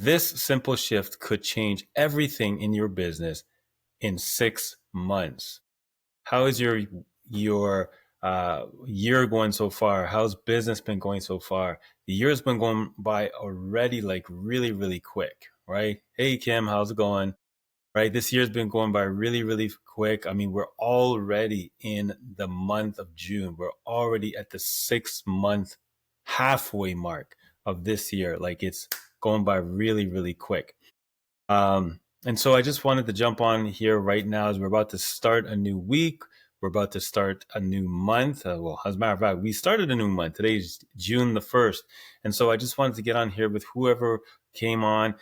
This simple shift could change everything in your business in 6 months. How is your year going so far? How's business been going so far? The year's been going by already like really, really quick, right? Hey Kim, how's it going? Right? This year's been going by really, really quick. I mean, we're already in the month of June. We're already at the 6 month halfway mark of this year. Like it's going by really, really quick. And so I just wanted to jump on here right now as we're about to start a new week. We're about to start a new month. Well, as a matter of fact, we started a new month. Today is June the 1st. And so I just wanted to get on here with whoever came on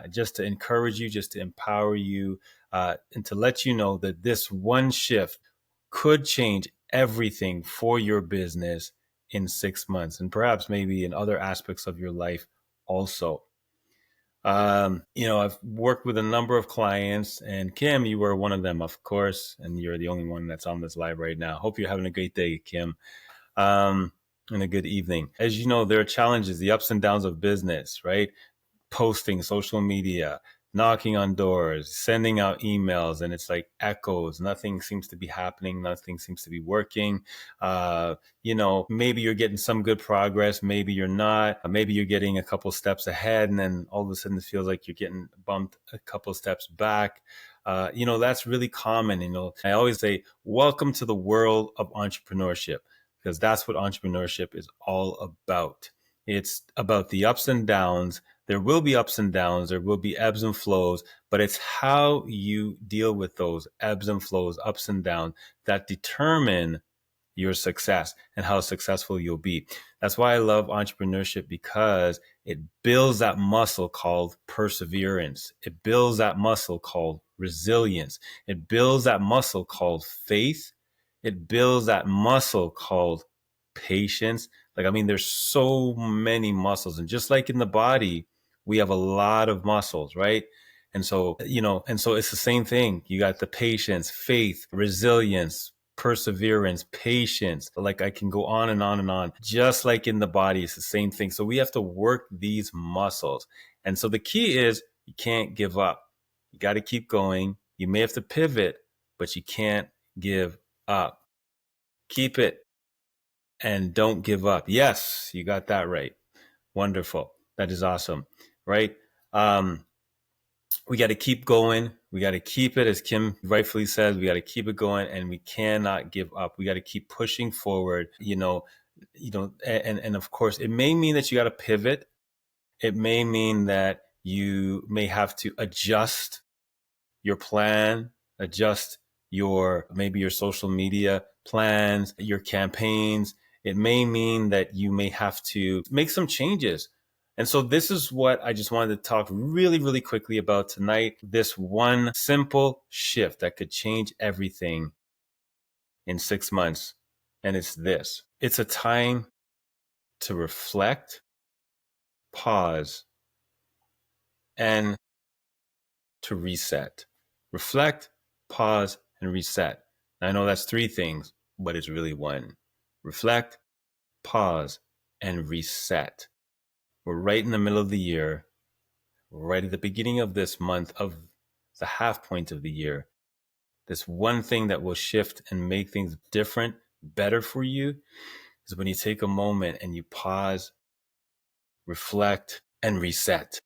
just to encourage you, just to empower you, and to let you know that this one shift could change everything for your business in 6 months and perhaps maybe in other aspects of your life also. I've worked with a number of clients, and Kim, you were one of them, of course, and you're the only one that's on this live right now. Hope you're having a great day, Kim, and a good evening. As you know, there are challenges, the ups and downs of business, right? Posting, social media, knocking on doors, sending out emails, and it's like echoes. Nothing seems to be happening. Nothing seems to be working. Maybe you're getting some good progress. Maybe you're not. Maybe you're getting a couple steps ahead, and then all of a sudden it feels like you're getting bumped a couple steps back. That's really common. I always say, welcome to the world of entrepreneurship, because that's what entrepreneurship is all about. It's about the ups and downs. There will be ups and downs. There will be ebbs and flows, but it's how you deal with those ebbs and flows, ups and downs, that determine your success and how successful you'll be. That's why I love entrepreneurship, because it builds that muscle called perseverance. It builds that muscle called resilience. It builds that muscle called faith. It builds that muscle called patience. There's so many muscles. And just like in the body, we have a lot of muscles, right? And so it's the same thing. You got the patience, faith, resilience, perseverance, patience. Like I can go on and on and on. Just like in the body, it's the same thing. So we have to work these muscles. And so the key is you can't give up. You got to keep going. You may have to pivot, but you can't give up. Keep it and don't give up. Yes, you got that right. Wonderful. That is awesome, right? We got to keep going. We got to keep it, as Kim rightfully says, we got to keep it going, and we cannot give up. We got to keep pushing forward, and of course, it may mean that you got to pivot. It may mean that you may have to adjust your plan, adjust maybe your social media plans, your campaigns. It may mean that you may have to make some changes. And so this is what I just wanted to talk really, really quickly about tonight. This one simple shift that could change everything in 6 months. And it's this. It's a time to reflect, pause, and to reset. Reflect, pause, and reset. I know that's 3 things, but it's really one. Reflect, pause, and reset. We're right in the middle of the year, right at the beginning of this month, of the half point of the year. This one thing that will shift and make things different, better for you, is when you take a moment and you pause, reflect, and reset.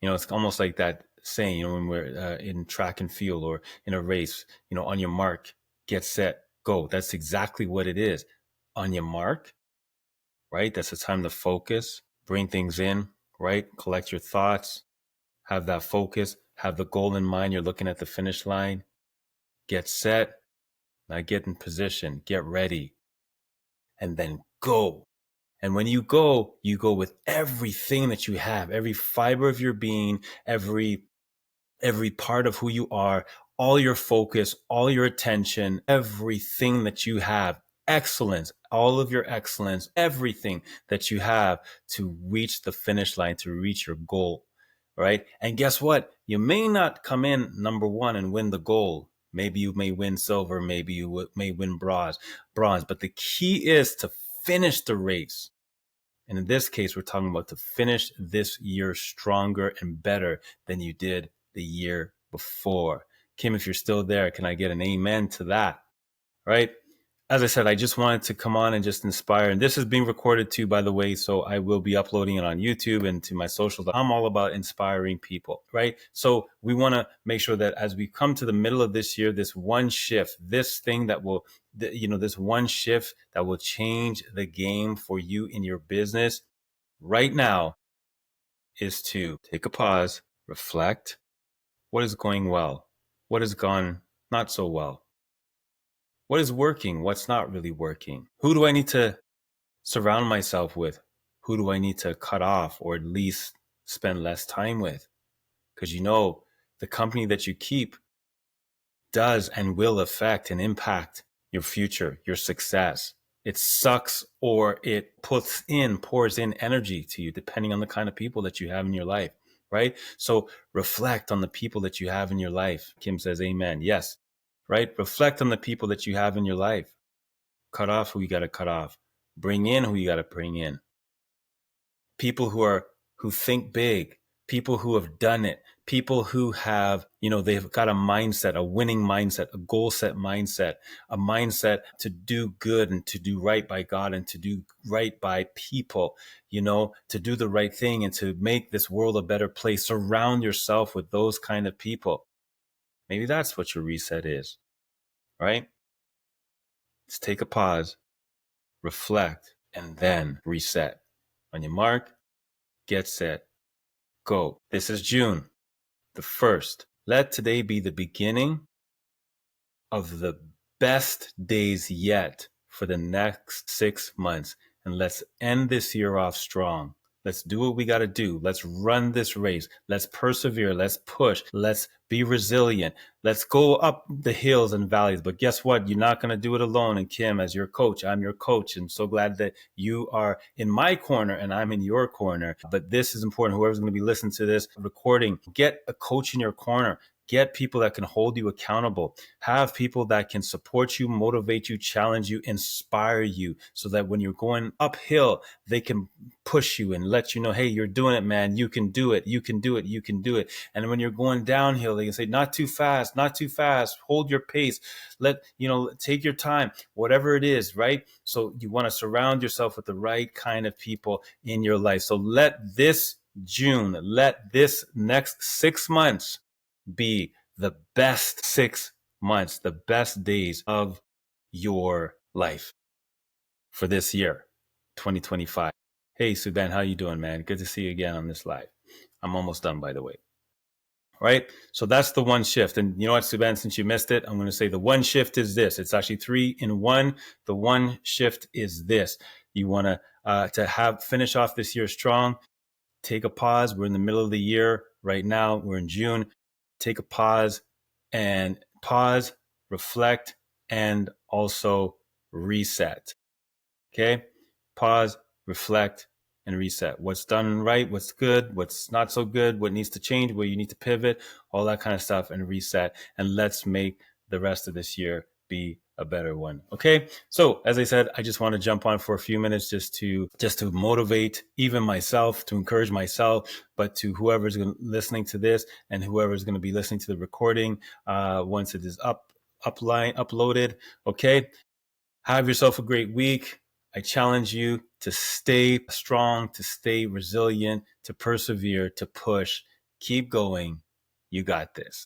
It's almost like that saying, when we're in track and field or in a race, on your mark, get set, go. That's exactly what it is. On your mark, right? That's the time to focus, bring things in, right? Collect your thoughts, have that focus, have the goal in mind. You're looking at the finish line. Get set. Now get in position, get ready, and then go. And when you go with everything that you have, every fiber of your being, every part of who you are, all your focus, all your attention, everything that you have, excellence, all of your excellence, everything that you have to reach the finish line, to reach your goal, right? And guess what? You may not come in number 1 and win the gold. Maybe you may win silver, maybe you may win bronze, but the key is to finish the race. And in this case, we're talking about to finish this year stronger and better than you did the year before. Kim, if you're still there, can I get an amen to that? Right? As I said, I just wanted to come on and just inspire. And this is being recorded too, by the way. So I will be uploading it on YouTube and to my socials. I'm all about inspiring people, right? So we want to make sure that as we come to the middle of this year, this one shift, this thing that will, this one shift that will change the game for you in your business right now is to take a pause, reflect. What is going well? What has gone not so well? What is working? What's not really working? Who do I need to surround myself with? Who do I need to cut off or at least spend less time with? Because the company that you keep does and will affect and impact your future, your success. It sucks or it pours in energy to you, depending on the kind of people that you have in your life, right? So reflect on the people that you have in your life. Kim says, amen. Yes, right? Reflect on the people that you have in your life. Cut off who you got to cut off. Bring in who you got to bring in. People who think big, people who have done it, people who have, they've got a mindset, a winning mindset, a goal set mindset, a mindset to do good and to do right by God and to do right by people, to do the right thing and to make this world a better place. Surround yourself with those kind of people. Maybe that's what your reset is, right? Let's take a pause, reflect, and then reset. On your mark, get set, go. This is June the 1st. Let today be the beginning of the best days yet for the next 6 months. And let's end this year off strong. Let's do what we got to do. Let's run this race. Let's persevere. Let's push. Let's be resilient. Let's go up the hills and valleys. But guess what? You're not going to do it alone. And Kim, as your coach, I'm your coach. And so glad that you are in my corner and I'm in your corner. But this is important. Whoever's going to be listening to this recording, get a coach in your corner. Get people that can hold you accountable. Have people that can support you, motivate you, challenge you, inspire you, so that when you're going uphill, they can push you and let you know, hey, you're doing it, man. You can do it. You can do it. You can do it. And when you're going downhill, they can say, not too fast, not too fast. Hold your pace. Take your time, whatever it is, right? So you want to surround yourself with the right kind of people in your life. So let this next 6 months be the best 6 months, the best days of your life for this year, 2025. Hey, Sudan, how you doing, man? Good to see you again on this live. I'm almost done, by the way. Right? So that's the one shift. And you know what, Sudan, since you missed it, I'm going to say the one shift is this. It's actually 3 in 1. The one shift is this. You want to finish off this year strong. Take a pause. We're in the middle of the year right now. We're in June. Take a pause, reflect, and also reset. Okay? Pause, reflect, and reset. What's done right, what's good, what's not so good, what needs to change, where you need to pivot, all that kind of stuff, and reset. And let's make the rest of this year be a better one. Okay. So as I said, I just want to jump on for a few minutes just to motivate even myself, to encourage myself, but to whoever's listening to this and whoever's going to be listening to the recording once it is uploaded. Okay. Have yourself a great week. I challenge you to stay strong, to stay resilient, to persevere, to push, keep going. You got this.